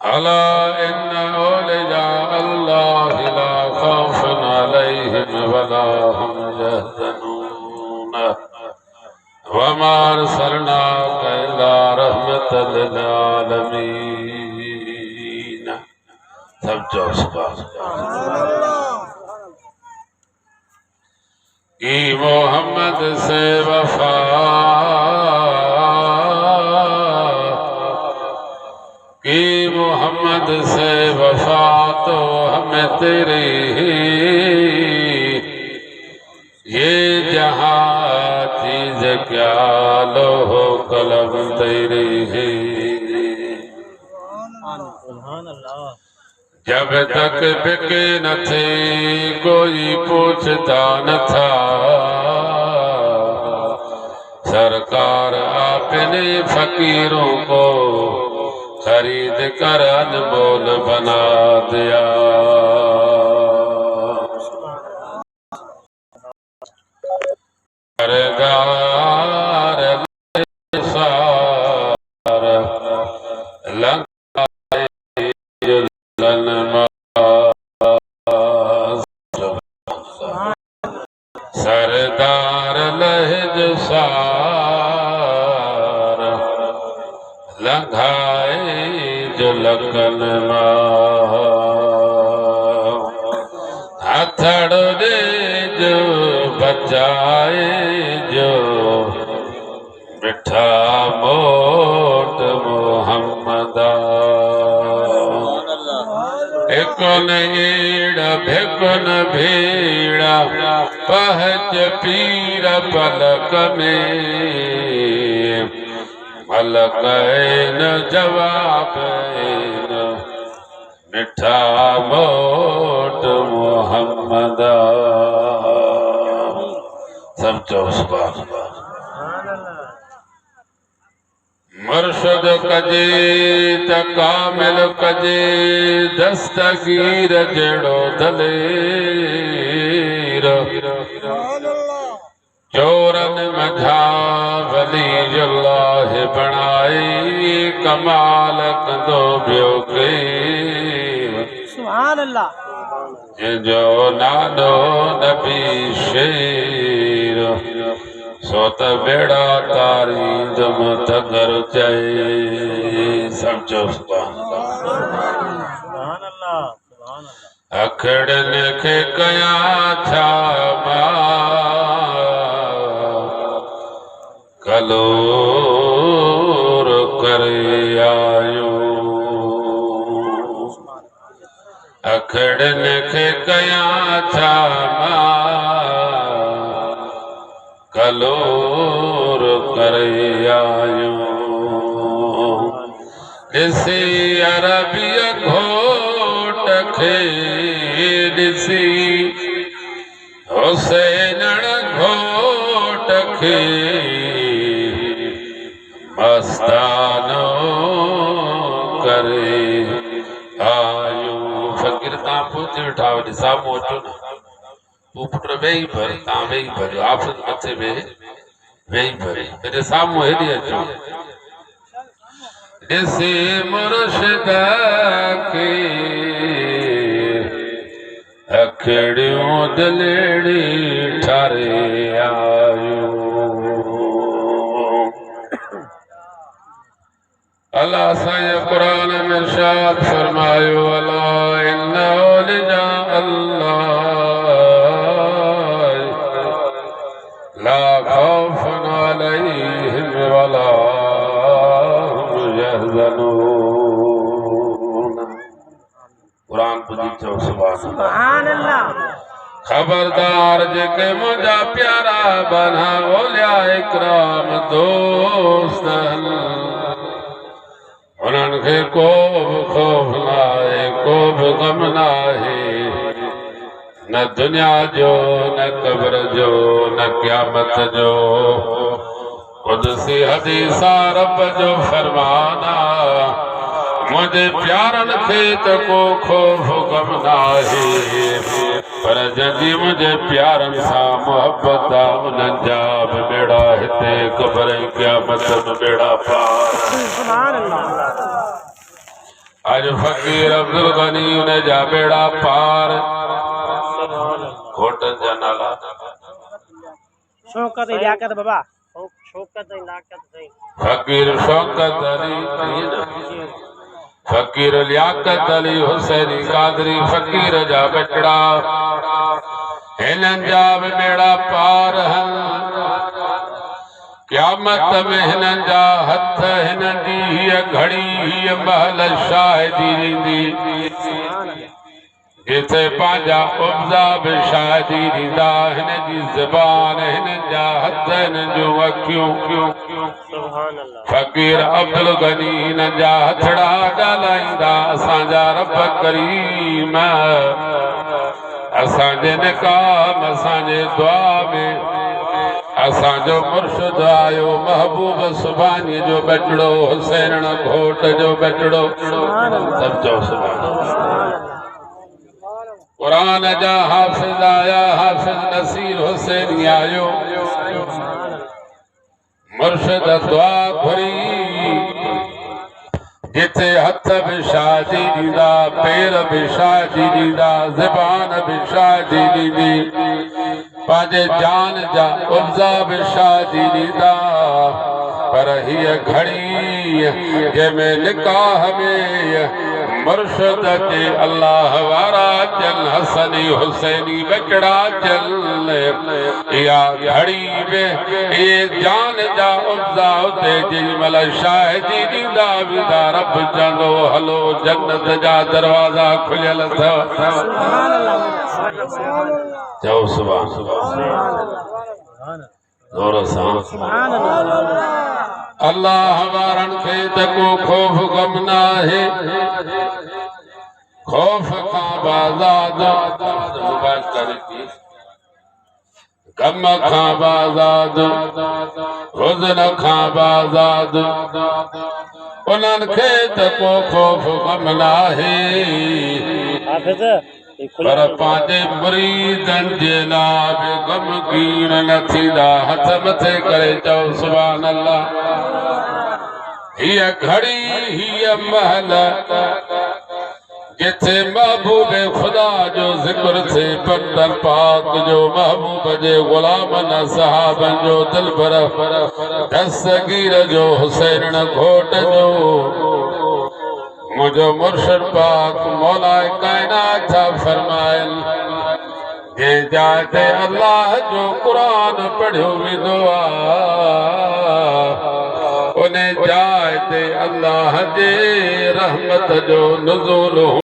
अला इन्ना औलिया अल्लाह ला खौफुन अलैहिम वला हुम यहज़नून वमा अरसलनाका इल्ला रहमतल लिल आलमीन। सब जो सुभान की मोहम्मद से वफा की मोहम्मद से वफा तो हमें तेरी ये जहां चीज क्या लोहो कलम तेरी है। जब तक बिके न थे कोई पूछता न था, सरकार आपने फकीरों को खरीद कर अनमोल बना दिया। सरदार सरदार लहज सार लंघाए जो लगन हथड़ दे जो बचाए जो मिठा मोट मोहम्मदा। एक ईड़ भिगुन भीड़ा पहच पीर पलक में मलक न जवाब मिठा मोट मोहम्मदा। सब चौसबार मुर्शद कजे त कामिल कजे दस्तगीर जड़ो दलेर चोरन मझा वलीजुल्लाह बणाई कमाल कंदो बियो के। सुभान अल्लाह जो नानो नबी शेर सो त बेड़ा तारी जम तगर चए। सब जो सुभान अल्लाह अखड़न खे कया छा कलोर करे आयो। अखड़न खे कया छा कलोर करे आयो। ॾिसी अरबिय घोट खे ॾिसी हुसैनण घोट खे मस्तानो करे आयो। फकीर तां पूछ वेठा ॾिसा मोचो न पुट वेही भर तां वेही भर आप मथे वेही भरे तेरे साम्हूं हेॾी अचो। ॾिसी मुर्शिद खे अखड़ियूं दिलड़ी ठारे आयो। अल्लाह साईं कुरान में इरशाद फरमायो अला इन्ना औलिया अल्लाह ला खौफुन अलैहिम वला हुम यहज़नून। कुरान बुधी चो सुभान अल्लाह। खबरदार जेके मुंहिंजा प्यारा बना औलिया इकराम दोस्त उन्हनि खे को बि खौफ नाहे को बि गम नाहे न दुनिया जो न कब्र जो न क़यामत जो। कुदसी हदीसा रब जो फरमाना मुझे प्यारन खे त को खौफ गम नाहे पर जंहिंजी मुंहिंजे प्यारनि सां मोहब्बत आहे उन्हनि जा बि बेड़ा हिते क़बर ऐं क़यामत में बेड़ा पार। अॼु फ़कीर अब्दुल गनी उन जा बेड़ा पार। घोटनि जा नाला शौकत इलाकत बाबा शौकत इलाकत सही फकीर शौकत अली फकीर लियाकत अली हुसैनी कादरी फकीर जा बचड़ा हिननि जा बि बेड़ा पार क़यामत में हिननि जा हथ हिननि जी हीअ घड़ी हीअ महल शाहिदी ॾींदी जिथे पंहिंजा उब्ज़ा बि शाहिदी ॾींदा हिन जी ज़बान हिननि जा हथ हिननि जूं अखियूं फ़कीर अब्दुल गनी हिननि जा हथड़ा ॻाल्हाईंदा असांजा रब करीम असांजे निकाम असांजे दुआ में असांजो मुर्शिद आयो महबूब सुभानी जो बचड़ो हुसैन घोट जो बचड़ो सब जो सुभान कुरान जा हाफ़िज़ आया हाफ़िज़ नसीर हुसैनी आयो मुर्शिद दुआ घुरी जिथे हथ भी शादी ॾींदा पेर भी शादी ॾींदा ज़बान भी शादी ॾींदी पंहिंजे जान जा उब्ज़ा भी शादी ॾींदा पर हीअ घड़ी जंहिंमें निकाह में मुर्शिद के अल्लाह वारा चल हसनी हुसैनी बचड़ा चल या घड़ी में ये जान जा उब्ज़ा उते जेमल शाहिदी ॾींदा वेंदा रब चवंदो हलो जन्नत जा दरवाज़ा खुलियल अथव चओ सुभान ज़ोर सां अल्लाह वारनि खे त को खौफ गम न आहे खौफ खां बाज़ाद गम खां बाज़ाद हुज़न खां बाज़ाद उन्हनि खे त को खौफ गम न आहे पर पंहिंजे मुरीदनि जे लाइ बि ग़मगीन न थींदा हथ मथे करे चओ सुभान अल्लाह हीअ घड़ी हीअ महल जिथे महबूब खुदा जो ज़िक्र थे बंदर पाक जो महबूब जे ग़ुलामनि सहाबनि जो दिलबर दस्तगीर जो हुसैन घोट जो मुझो मुर्शिद पाक मौलाए कायनात फरमायल जे जाते अल्लाह जो कुरान पढ़ियो वेंदो उन जाते अल्लाह जे रहमत जो नुज़ूल